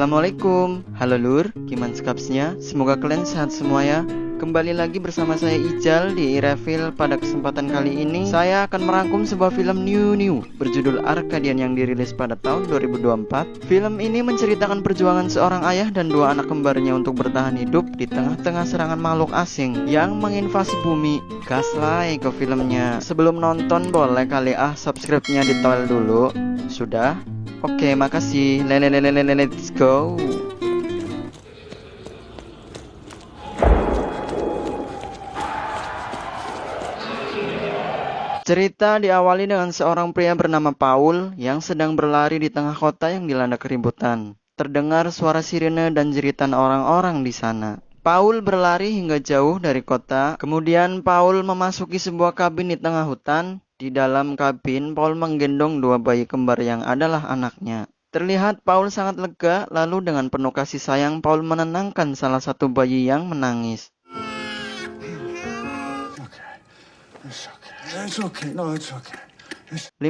Assalamualaikum, halo lur, gimana skapsnya? Semoga kalian sehat semua ya. Kembali lagi bersama saya Ijal di iReveal. Pada kesempatan kali ini saya akan merangkum sebuah film new berjudul Arkadian yang dirilis pada tahun 2024. Film ini menceritakan perjuangan seorang ayah dan dua anak kembarnya untuk bertahan hidup di tengah-tengah serangan makhluk asing yang menginvasi bumi. Gaslah ke filmnya. Sebelum nonton boleh kali subscribe-nya ditol dulu. Sudah? Oke, makasih. Let's go. Cerita diawali dengan seorang pria bernama Paul yang sedang berlari di tengah kota yang dilanda keributan. Terdengar suara sirene dan jeritan orang-orang di sana. Paul berlari hingga jauh dari kota. Kemudian Paul memasuki sebuah kabin di tengah hutan. Di dalam kabin, Paul menggendong dua bayi kembar yang adalah anaknya. Terlihat Paul sangat lega, lalu dengan penuh kasih sayang Paul menenangkan salah satu bayi yang menangis. It's okay. 15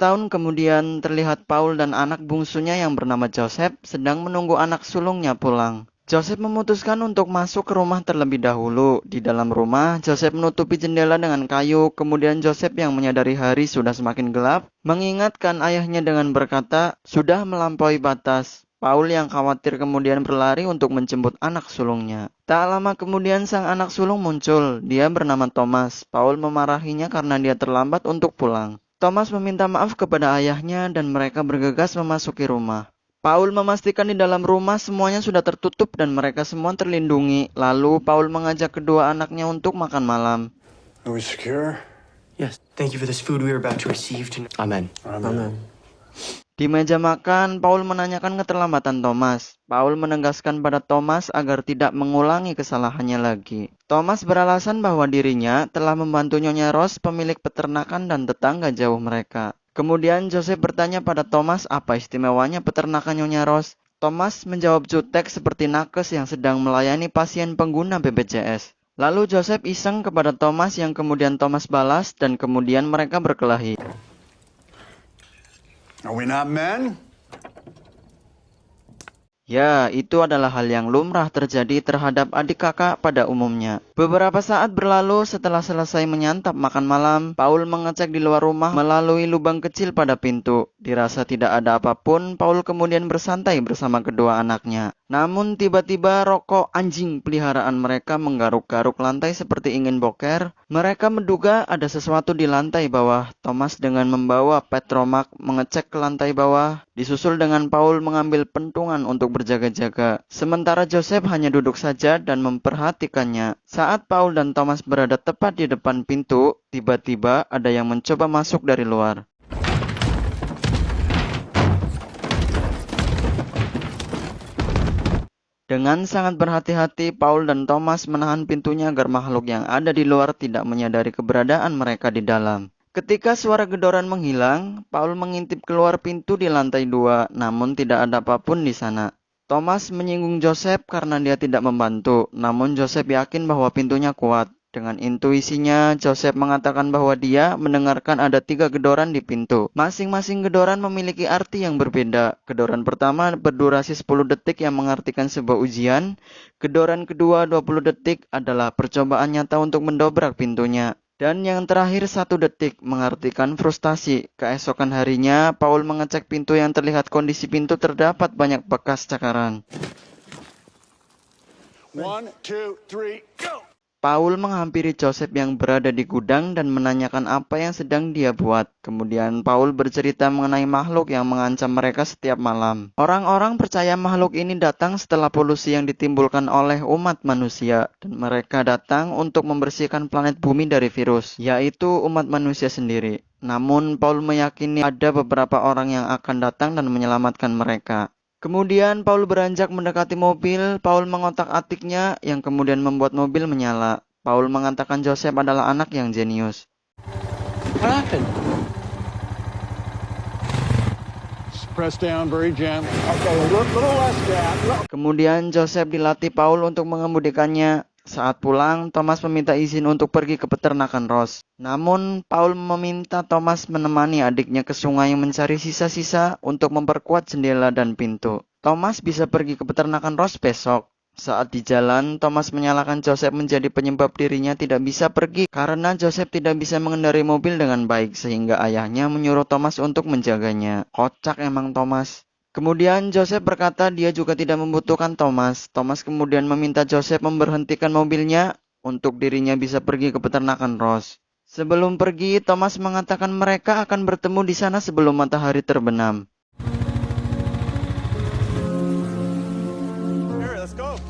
tahun kemudian terlihat Paul dan anak bungsunya yang bernama Joseph sedang menunggu anak sulungnya pulang. Joseph memutuskan untuk masuk ke rumah terlebih dahulu. Di dalam rumah, Joseph menutupi jendela dengan kayu. Kemudian Joseph yang menyadari hari sudah semakin gelap, mengingatkan ayahnya dengan berkata, "Sudah melampaui batas." Paul yang khawatir kemudian berlari untuk menjemput anak sulungnya. Tak lama kemudian sang anak sulung muncul. Dia bernama Thomas. Paul memarahinya karena dia terlambat untuk pulang. Thomas meminta maaf kepada ayahnya dan mereka bergegas memasuki rumah. Paul memastikan di dalam rumah semuanya sudah tertutup dan mereka semua terlindungi. Lalu Paul mengajak kedua anaknya untuk makan malam. Are we secure? Yes, thank you for this food we are about to receive tonight. Amen. Di meja makan, Paul menanyakan keterlambatan Thomas. Paul menegaskan pada Thomas agar tidak mengulangi kesalahannya lagi. Thomas beralasan bahwa dirinya telah membantu Nyonya Rose, pemilik peternakan dan tetangga jauh mereka. Kemudian Joseph bertanya pada Thomas apa istimewanya peternakan Nyonya Rose. Thomas menjawab jutek seperti nakes yang sedang melayani pasien pengguna BPJS. Lalu Joseph iseng kepada Thomas yang kemudian Thomas balas dan kemudian mereka berkelahi. Are we not men? Ya, itu adalah hal yang lumrah terjadi terhadap adik kakak pada umumnya. Beberapa saat berlalu setelah selesai menyantap makan malam, Paul mengecek di luar rumah melalui lubang kecil pada pintu. Dirasa tidak ada apapun, Paul kemudian bersantai bersama kedua anaknya. Namun tiba-tiba rokok anjing peliharaan mereka menggaruk-garuk lantai seperti ingin boker. Mereka menduga ada sesuatu di lantai bawah. Thomas dengan membawa petromak mengecek ke lantai bawah, disusul dengan Paul mengambil pentungan untuk berjaga-jaga. Sementara Joseph hanya duduk saja dan memperhatikannya. Saat Paul dan Thomas berada tepat di depan pintu, tiba-tiba ada yang mencoba masuk dari luar. Dengan sangat berhati-hati, Paul dan Thomas menahan pintunya agar makhluk yang ada di luar tidak menyadari keberadaan mereka di dalam. Ketika suara gedoran menghilang, Paul mengintip keluar pintu di lantai 2, namun tidak ada apapun di sana. Thomas menyinggung Joseph karena dia tidak membantu, namun Joseph yakin bahwa pintunya kuat. Dengan intuisinya, Joseph mengatakan bahwa dia mendengarkan ada 3 gedoran di pintu. Masing-masing gedoran memiliki arti yang berbeda. Gedoran pertama berdurasi 10 detik yang mengartikan sebuah ujian. Gedoran kedua 20 detik adalah percobaan nyata untuk mendobrak pintunya. Dan yang terakhir 1 detik mengartikan frustasi. Keesokan harinya, Paul mengecek pintu yang terlihat kondisi pintu terdapat banyak bekas cakaran. 1, 2, 3, go! Paul menghampiri Joseph yang berada di gudang dan menanyakan apa yang sedang dia buat. Kemudian Paul bercerita mengenai makhluk yang mengancam mereka setiap malam. Orang-orang percaya makhluk ini datang setelah polusi yang ditimbulkan oleh umat manusia. Dan mereka datang untuk membersihkan planet bumi dari virus, yaitu umat manusia sendiri. Namun Paul meyakini ada beberapa orang yang akan datang dan menyelamatkan mereka. Kemudian Paul beranjak mendekati mobil. Paul mengotak-atiknya yang kemudian membuat mobil menyala. Paul mengatakan Joseph adalah anak yang jenius. What happened? Press down very gently. Okay, a little less gas. Kemudian Joseph dilatih Paul untuk mengemudikannya. Saat pulang, Thomas meminta izin untuk pergi ke peternakan Ross. Namun, Paul meminta Thomas menemani adiknya ke sungai mencari sisa-sisa untuk memperkuat jendela dan pintu. Thomas bisa pergi ke peternakan Ross besok. Saat di jalan, Thomas menyalahkan Joseph menjadi penyebab dirinya tidak bisa pergi karena Joseph tidak bisa mengendarai mobil dengan baik sehingga ayahnya menyuruh Thomas untuk menjaganya. Kocak emang Thomas. Kemudian Joseph berkata dia juga tidak membutuhkan Thomas. Thomas kemudian meminta Joseph memberhentikan mobilnya untuk dirinya bisa pergi ke peternakan Ross. Sebelum pergi, Thomas mengatakan mereka akan bertemu di sana sebelum matahari terbenam. Here, let's go.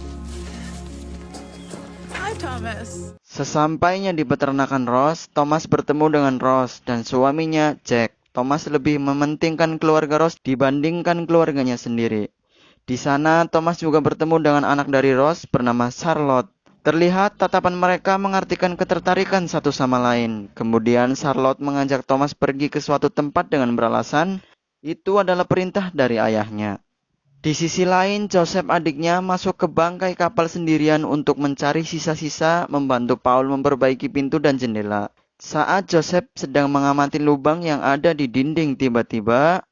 Hi, Thomas. Sesampainya di peternakan Ross, Thomas bertemu dengan Ross dan suaminya Jack. Thomas lebih mementingkan keluarga Ross dibandingkan keluarganya sendiri. Di sana, Thomas juga bertemu dengan anak dari Ross bernama Charlotte. Terlihat tatapan mereka mengartikan ketertarikan satu sama lain. Kemudian Charlotte mengajak Thomas pergi ke suatu tempat dengan beralasan itu adalah perintah dari ayahnya. Di sisi lain, Joseph adiknya masuk ke bangkai kapal sendirian untuk mencari sisa-sisa membantu Paul memperbaiki pintu dan jendela. Saat Joseph sedang mengamati lubang yang ada di dinding, tiba-tiba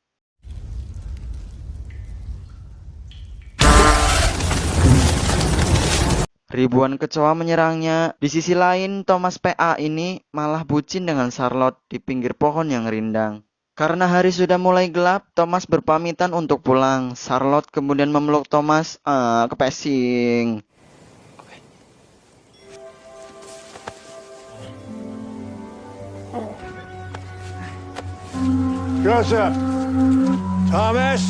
ribuan kecoa menyerangnya. Di sisi lain, Thomas PA ini malah bucin dengan Charlotte di pinggir pohon yang rindang. Karena hari sudah mulai gelap, Thomas berpamitan untuk pulang. Charlotte kemudian memeluk Thomas. Kepesing. Joseph. Thomas.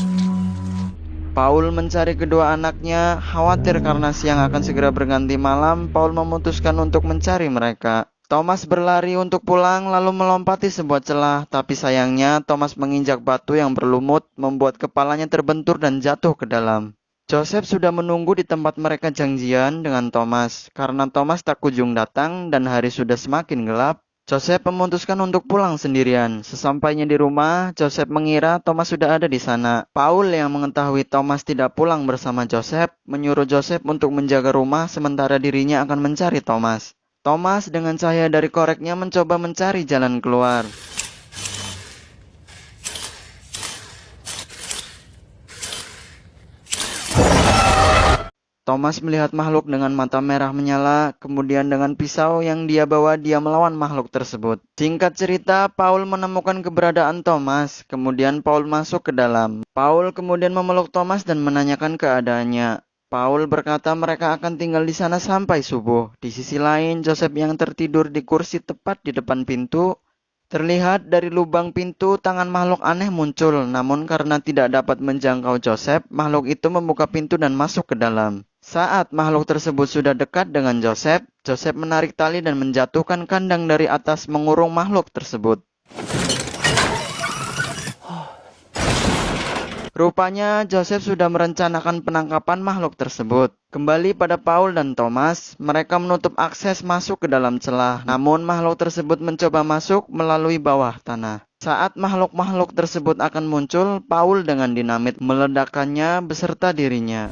Paul mencari kedua anaknya. Khawatir karena siang akan segera berganti malam, Paul memutuskan untuk mencari mereka. Thomas berlari untuk pulang lalu melompati sebuah celah, tapi sayangnya Thomas menginjak batu yang berlumut, membuat kepalanya terbentur dan jatuh ke dalam. Joseph sudah menunggu di tempat mereka janjian dengan Thomas. Karena Thomas tak kunjung datang dan hari sudah semakin gelap, Joseph memutuskan untuk pulang sendirian. Sesampainya di rumah, Joseph mengira Thomas sudah ada di sana. Paul yang mengetahui Thomas tidak pulang bersama Joseph, menyuruh Joseph untuk menjaga rumah sementara dirinya akan mencari Thomas. Thomas dengan cahaya dari koreknya mencoba mencari jalan keluar. Thomas melihat makhluk dengan mata merah menyala, kemudian dengan pisau yang dia bawa dia melawan makhluk tersebut. Singkat cerita, Paul menemukan keberadaan Thomas, kemudian Paul masuk ke dalam. Paul kemudian memeluk Thomas dan menanyakan keadaannya. Paul berkata mereka akan tinggal di sana sampai subuh. Di sisi lain, Joseph yang tertidur di kursi tepat di depan pintu. Terlihat dari lubang pintu tangan makhluk aneh muncul, namun karena tidak dapat menjangkau Joseph, makhluk itu membuka pintu dan masuk ke dalam. Saat makhluk tersebut sudah dekat dengan Joseph, Joseph menarik tali dan menjatuhkan kandang dari atas mengurung makhluk tersebut. Rupanya Joseph sudah merencanakan penangkapan makhluk tersebut. Kembali pada Paul dan Thomas, mereka menutup akses masuk ke dalam celah. Namun makhluk tersebut mencoba masuk melalui bawah tanah. Saat makhluk-makhluk tersebut akan muncul, Paul dengan dinamit meledakkannya beserta dirinya.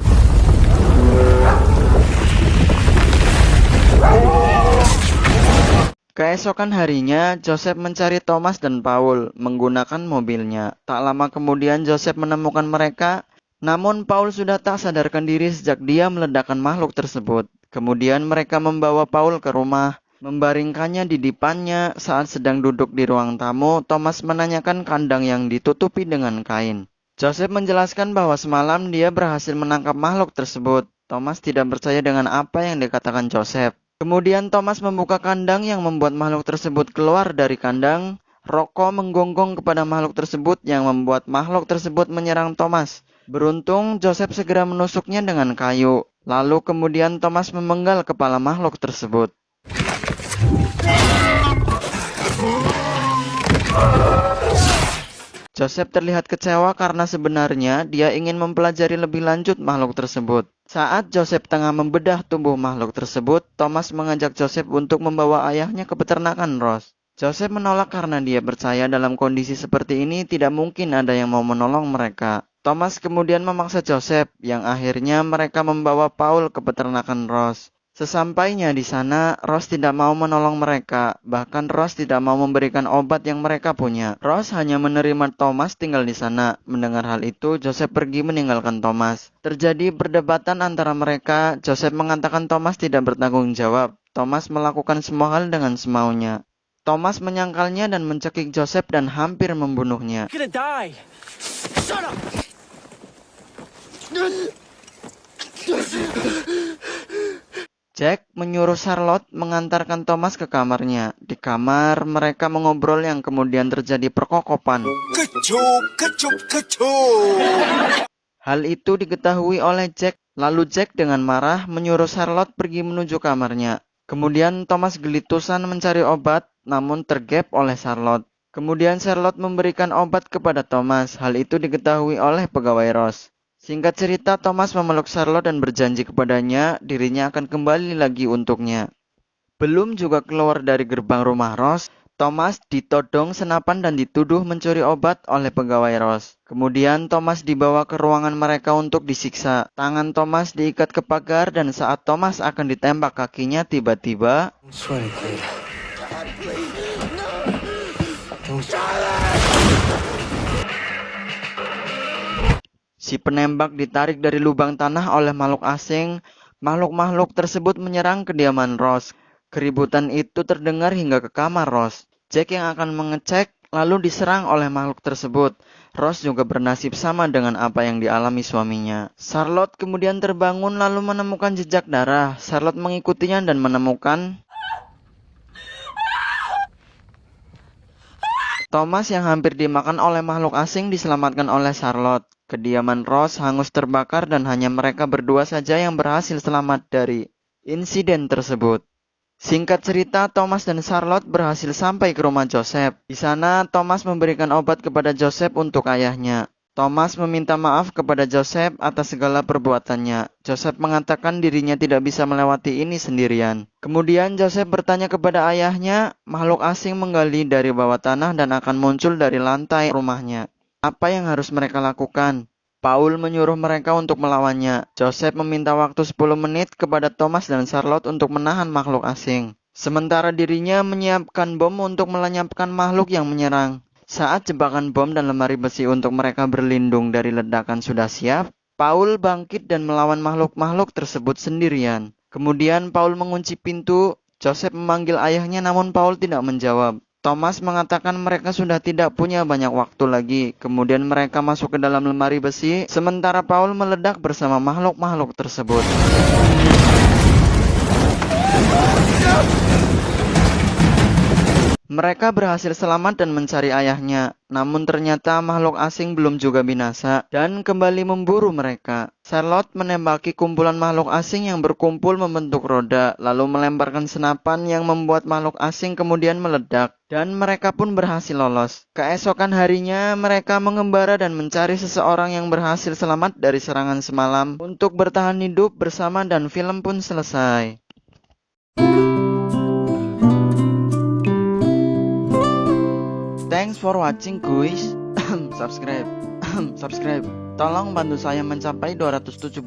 Keesokan harinya, Joseph mencari Thomas dan Paul menggunakan mobilnya. Tak lama kemudian Joseph menemukan mereka, namun Paul sudah tak sadarkan diri sejak dia meledakkan makhluk tersebut. Kemudian mereka membawa Paul ke rumah, membaringkannya di depannya. Saat sedang duduk di ruang tamu, Thomas menanyakan kandang yang ditutupi dengan kain. Joseph menjelaskan bahwa semalam dia berhasil menangkap makhluk tersebut. Thomas tidak percaya dengan apa yang dikatakan Joseph. Kemudian Thomas membuka kandang yang membuat makhluk tersebut keluar dari kandang. Rokok menggonggong kepada makhluk tersebut yang membuat makhluk tersebut menyerang Thomas. Beruntung Joseph segera menusuknya dengan kayu. Lalu kemudian Thomas memenggal kepala makhluk tersebut. Joseph terlihat kecewa karena sebenarnya dia ingin mempelajari lebih lanjut makhluk tersebut. Saat Joseph tengah membedah tubuh makhluk tersebut, Thomas mengajak Joseph untuk membawa ayahnya ke peternakan Ross. Joseph menolak karena dia percaya dalam kondisi seperti ini tidak mungkin ada yang mau menolong mereka. Thomas kemudian memaksa Joseph, yang akhirnya mereka membawa Paul ke peternakan Ross. Sesampainya di sana, Ross tidak mau menolong mereka. Bahkan Ross tidak mau memberikan obat yang mereka punya. Ross hanya menerima Thomas tinggal di sana. Mendengar hal itu, Joseph pergi meninggalkan Thomas. Terjadi perdebatan antara mereka. Joseph mengatakan Thomas tidak bertanggung jawab. Thomas melakukan semua hal dengan semaunya. Thomas menyangkalnya dan mencekik Joseph dan hampir membunuhnya. You're gonna die. Shut up. Jack menyuruh Charlotte mengantarkan Thomas ke kamarnya. Di kamar, mereka mengobrol yang kemudian terjadi perkokopan. Hal itu diketahui oleh Jack. Lalu Jack dengan marah menyuruh Charlotte pergi menuju kamarnya. Kemudian Thomas gelitusan mencari obat, namun tergap oleh Charlotte. Kemudian Charlotte memberikan obat kepada Thomas. Hal itu diketahui oleh pegawai Ross. Singkat cerita, Thomas memeluk Charlotte dan berjanji kepadanya dirinya akan kembali lagi untuknya. Belum juga keluar dari gerbang rumah Ross, Thomas ditodong senapan dan dituduh mencuri obat oleh pegawai Ross. Kemudian Thomas dibawa ke ruangan mereka untuk disiksa. Tangan Thomas diikat ke pagar dan saat Thomas akan ditembak kakinya, tiba-tiba si penembak ditarik dari lubang tanah oleh makhluk asing. Makhluk-makhluk tersebut menyerang kediaman Ross. Keributan itu terdengar hingga ke kamar Ross. Jack yang akan mengecek lalu diserang oleh makhluk tersebut. Ross juga bernasib sama dengan apa yang dialami suaminya. Charlotte kemudian terbangun lalu menemukan jejak darah. Charlotte mengikutinya dan menemukan Thomas yang hampir dimakan oleh makhluk asing diselamatkan oleh Charlotte. Kediaman Ross hangus terbakar dan hanya mereka berdua saja yang berhasil selamat dari insiden tersebut. Singkat cerita, Thomas dan Charlotte berhasil sampai ke rumah Joseph. Di sana, Thomas memberikan obat kepada Joseph untuk ayahnya. Thomas meminta maaf kepada Joseph atas segala perbuatannya. Joseph mengatakan dirinya tidak bisa melewati ini sendirian. Kemudian Joseph bertanya kepada ayahnya, makhluk asing menggali dari bawah tanah dan akan muncul dari lantai rumahnya. Apa yang harus mereka lakukan? Paul menyuruh mereka untuk melawannya. Joseph meminta waktu 10 menit kepada Thomas dan Charlotte untuk menahan makhluk asing. Sementara dirinya menyiapkan bom untuk melenyapkan makhluk yang menyerang. Saat jebakan bom dan lemari besi untuk mereka berlindung dari ledakan sudah siap, Paul bangkit dan melawan makhluk-makhluk tersebut sendirian. Kemudian Paul mengunci pintu. Joseph memanggil ayahnya namun Paul tidak menjawab. Thomas mengatakan mereka sudah tidak punya banyak waktu lagi. Kemudian mereka masuk ke dalam lemari besi, sementara Paul meledak bersama makhluk-makhluk tersebut. Mereka berhasil selamat dan mencari ayahnya. Namun ternyata makhluk asing belum juga binasa dan kembali memburu mereka. Charlotte menembaki kumpulan makhluk asing yang berkumpul membentuk roda, lalu melemparkan senapan yang membuat makhluk asing kemudian meledak. Dan mereka pun berhasil lolos. Keesokan harinya, mereka mengembara dan mencari seseorang yang berhasil selamat dari serangan semalam untuk bertahan hidup bersama dan film pun selesai. Thanks for watching guys. Subscribe. Tolong bantu saya mencapai 271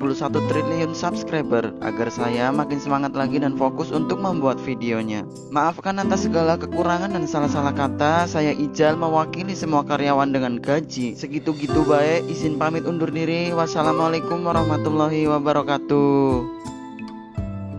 triliun subscriber agar saya makin semangat lagi dan fokus untuk membuat videonya. Maafkan atas segala kekurangan dan salah-salah kata. Saya Ijal mewakili semua karyawan dengan gaji segitu-gitu baik. Izin pamit undur diri. Wassalamualaikum warahmatullahi wabarakatuh.